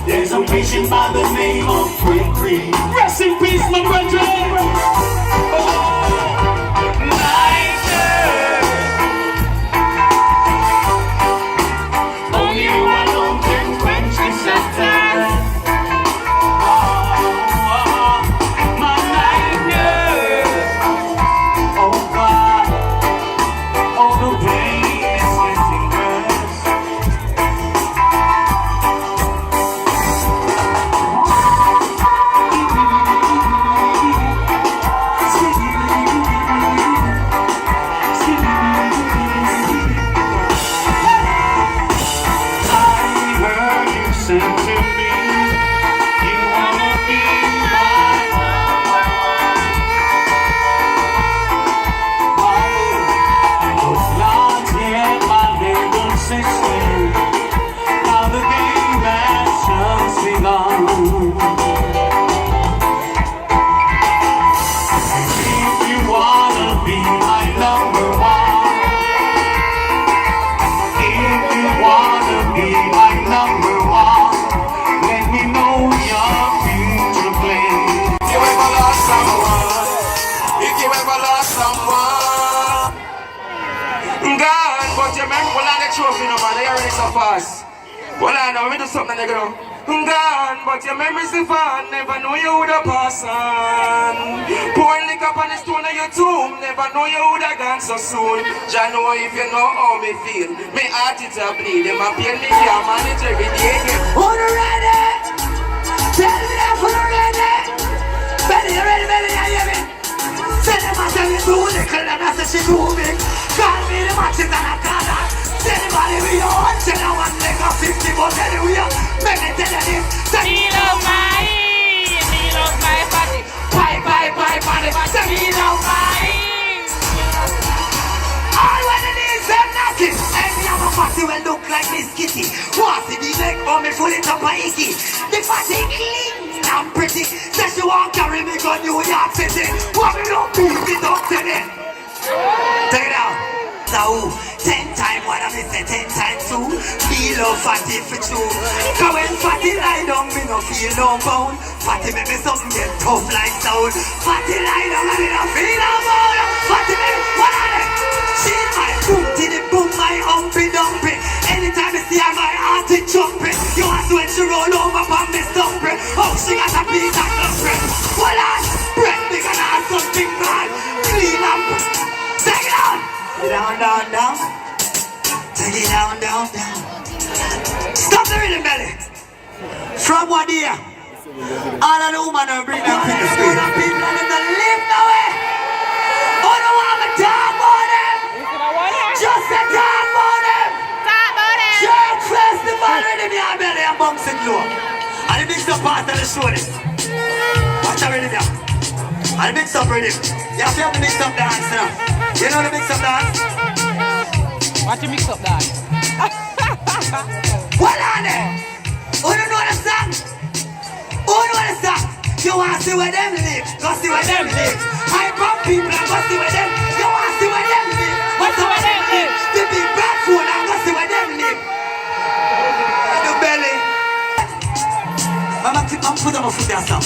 There's a patient by the name of Quick Creek. Rest in peace, my brethren. Trophy no man, they already so fast. Well, I know, we do something they go. Gone, but your memories are fun. Never know you would have passed on. Pouring liquor up on the stone of your tomb. Never know you would have gone so soon. Jah know if you know how me feel. Me heart it a bleed. Them a pain me can't manage every day. Who ready? Tell me that who ready? Betty, you ready, Betty? You hear me? Say them a tell you do little and I say she do big. Call me the matches and I call her. Anybody we on, tell her one leg of 50, but anyway, make it tell him. Me love my body. Bye, body. Say me love my. All when it is them knocking. And me have a party will look like Miss Kitty. Want see the leg for me full it up a icky. The party clean and pretty. Say she won't carry me gun New York City. Want me don't beat it up to them. Take it out. Now 10 times what I say 10 times 2. Feel love fatty for true. Cause when fatty lie down, me no feel no bound. Fatty make me something get tough like stone. Fatty lie down, and me no feel no bound. Fatty make me, what are they? She my boom, till boom, my humpy dumpy. Anytime I see her, my heart is jumping. You want to when she roll over from me stumpy. Oh, she got a piece of dumpy. Hold on, breath big and I something bad. Clean up, take it down. Down, down, down. Take it down, down, down. Stop the rhythm, belly. From what year? All of the women are bring them to the street. People are in the live now, eh? Oh, no, I'm a talk about them. Just a talk about them. Church festival rhythm, yeah, belly, and bumps it low. And the mix up part of the show, this. Watch the rhythm, yeah. And the mix up rhythm. You have the mix up dance now. You know the mix up dance? Watch your mix up dance. What on it? Who don't know the song? Who know the song? You want to see where them live? Go see where them live. Hype up people and go see where them. You want to see where them live? What's where them live? The big bad food and go see where them live. The belly. I'm put on my foot there, son.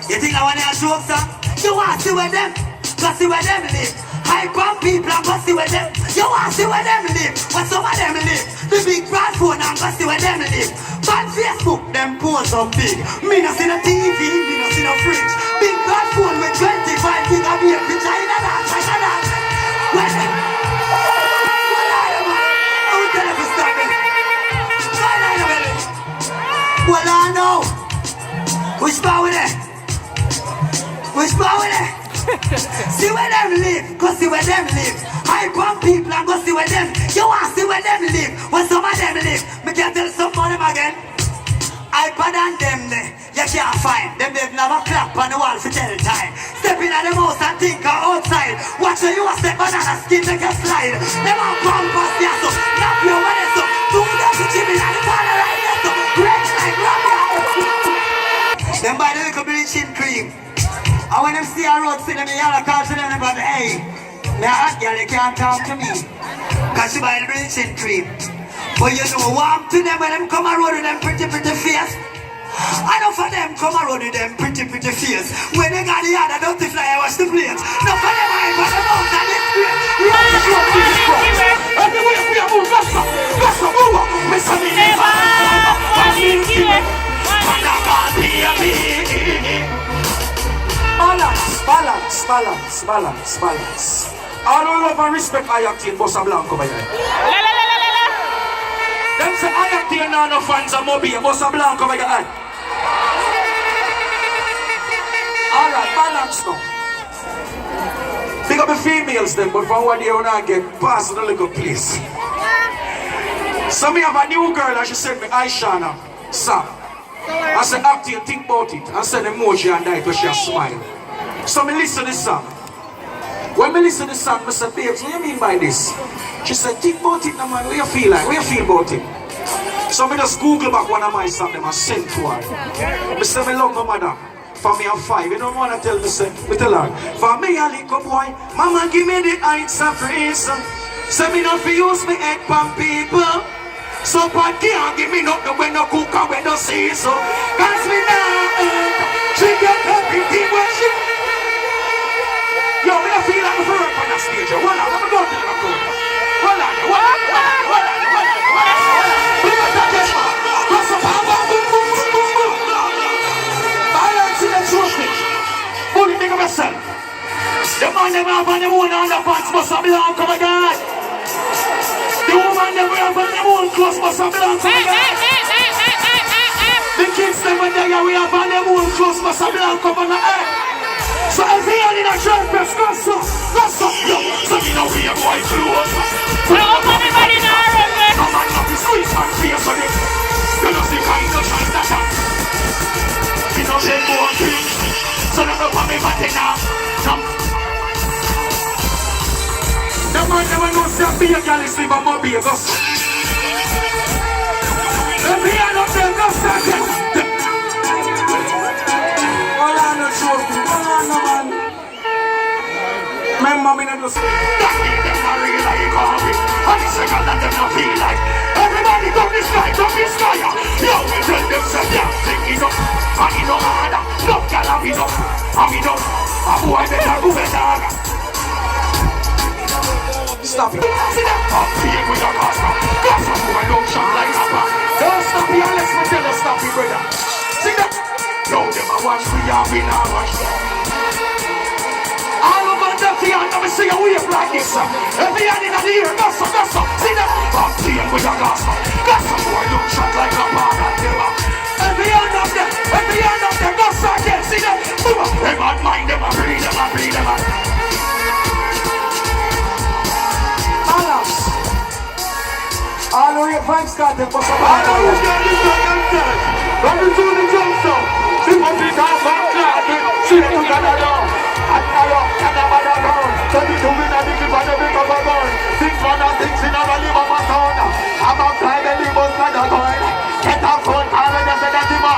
You think I want to joke, son? You want to see where them? Go see where them live. Hype up people and go see where them. You want to see where them live? Where some of them live? The big bad phone and go see where them live. Bad Facebook, them pose up big. Me no see no TV, me no see no fridge. Big bad phone with 25 gigabit picture in a dance, like a dance. Where them? What are you, man? I will tell you to stop it. Why are you, belly? Well, I know. Which bar with it? Which bar with it? See where them live, go see where them live. Hype on people and go see where them. You want to see where them live, where some of them live. Me can tell some of them again. Hyper than them there, you can't find. Them they've never clap on the wall for tell time. Step in at the house and think outside. Watch you a step banana skin make a slide. Them a pampas there so, nap your money so. Do them to Jimmy and the corner right there so. Red like rubber. Them buy the little bleaching cream. And when them see a road, see them in yellow cars to them about, hey, me a hot girl, you can't talk to me. Cause she buy the bleaching cream. But you know, warm to them when them come around with them pretty face. Enough of them come around with them pretty face. When they got the other dirty fly, I watch the planes. Enough of them I got them out and it's great. We have to show up this crowd. Everywhere we are moving, let's go, over. Miss me, Balance, balance, balance, balance, balance. All love and respect I acting Bossa Blanco by here. Them say I acting now no fans of Moby, Bossa Blanco by here. Alright, balance now. Pick up the females then, but from what they wanna get past the little place. So me have a new girl and she said me, Aishana, Sam. I said acting, think about it. I said emoji and that because she a smile. So me listen to this song. When me listen to this song, I said, babes, what do you mean by this? She said, think about it now, man. What you feel like? What you feel about it? So me just Google back one of my songs and send to her. I said, me love my mother. For me, I'm 5. You don't want to tell me, say, me tell her. For me, a little boy, mama give me the heights of praise. Say me not fi use me head pump people. So but can't give me nothing when no cook and when no season. Cause me now, she get everything when she. Yo, me don't feel like a bird on the stage. Hold on, let me go to the road. Hold on. Look at that, yes, man. Go so far, boom. Balance in the trophy. Fully think of yourself. The man never have on the moon on the pants must have belong, come again. The woman never have on the moon clothes must have belong, come again. The kids never there, we have on the moon clothes must have belong, come again. So every year in a shirt press, go so, yo. So you know we are going close. So everybody now, no man not be squeeze and face on it. You know the kind of chance that up. You know they go on quick. So don't know what me batting now. The man never knows that be a girl is live on my bagels. Every year up there, go start it. Hold on, no joke. Hold on, no man. Me Remember me not just that mean them not real like coffee. And the second that them not feel like. Everybody come this night, yo, we tell them say damn thing is up. And it no harder, no girl have it up. And we know, a boy better go better. Stop it. See that? Up here with your custom. Custom boy don't shot like a pan. Don't stop it unless me tell you stop it, brother. See that? Yo, them a watch me and we not watch. All over the field, let me see a wave like this. Every hand in the ear, gossip. See that? Up here with your custom. Custom boy don't shot like a pan. Every hand up there, gossip again. See that? Them a mind, them a breathe. All of your vibes got them for some I know who's got this on themselves. When you do the jump so, she must be down back clapping. She to Canada. And now, Canada down. So the two in a big one, a big of a gun. 6 1 and 6 in a valley of a town. I'm a private libus like a coin. Get a phone call when you say that him a.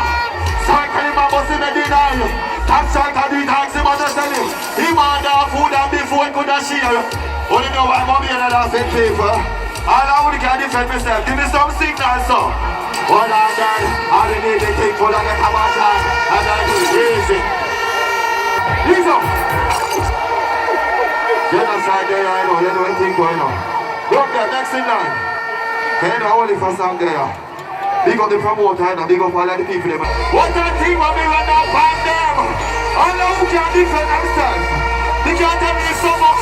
Cycle him a bus in a deny. Tax cycle the taxi man just tell him. He want the food and before he could have share. Only know why mommy and I fit people. All I would can defend myself. Give me some signal, so. Hold on, girl. All you need is take full and get a watch on. And I do it easy. Ease up. Genocide there, I know. You know anything going on. Look there, next in line. Can you know only for song there? Big up the promoter, and big up all of the people there. What a team when we run up on them. All who can defend themselves. They can't tell me so much.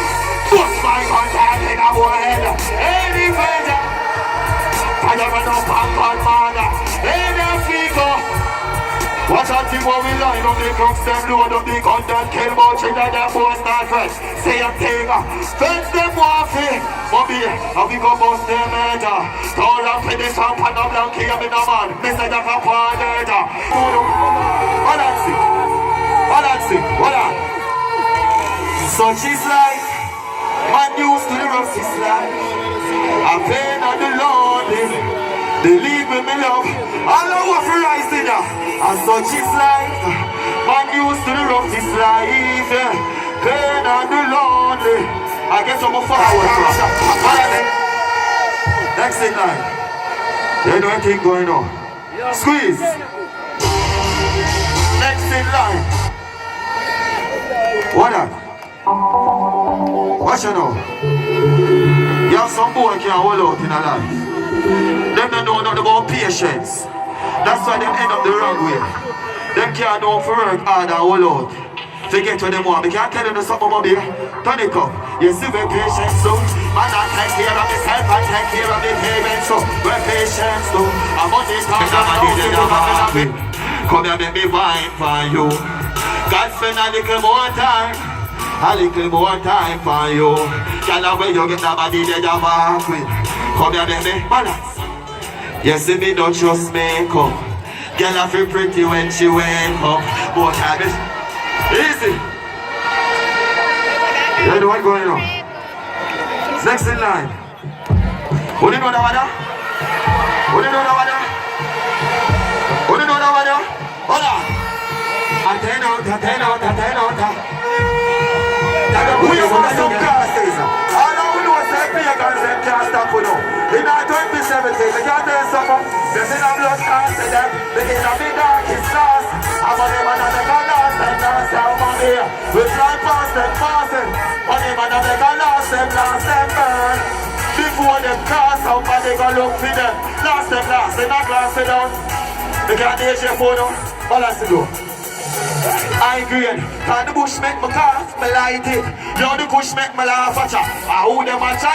Bust my contact in our head. Any better. I never know punk on man. Any figure. Watch out team when we line up the crooks, them load up the gun, them kill much in their post and friends. Say a thing. Fence them waffy. Mommy, and we go bust them head. Throw up in the swamp and no blankie, I'm in a man. Mr. Jack up on head. What on see? So she's like man used to the roughest life. I pain on the lonely. They leave with me love. All I want for rising up. And such is life. Man used to the roughest life. Pain on the lonely. I guess I'm a forward. Next in line. There's no anything going on. Squeeze. Next in line. What up? Watch you know. You have some boy can't hold out in a life. Them don't know nothing about patience. That's why them end up the wrong way. Them can't know for work hard and hold out. Forget what them want. We can't tell them something about me. Turn it up. You see we're patient so. Man I take care of myself and take care of the parents so. We're patient so. I'm on this time and I need it. Come here make me wine for you. God spend a little more time. A little more time for you. Girl, when you get the body that you walk with. Come here, baby, balance. You see me don't just make up. Girl, I feel pretty when she wake up. But I miss easy. You know what's going on? Next in line. Who do you know that one? Who do you know that one? Who do you know that one? Hold on. Attend out. We want some classes. All I know is that pagans them can't stop with them. In our 2017, they can't do something. They see the blood can't see them. They get a big darkest class. I'm on them and they can last them. Last time I'm here. We fly past them passing. On them and they can last them burn. Before them cross out and they can look for them. Last them, they not glass it down. They can't age your phone out. All has to do. I green, cause the bush make me cough, me light it. Now the bush make me laugh at ya. I hold them a try.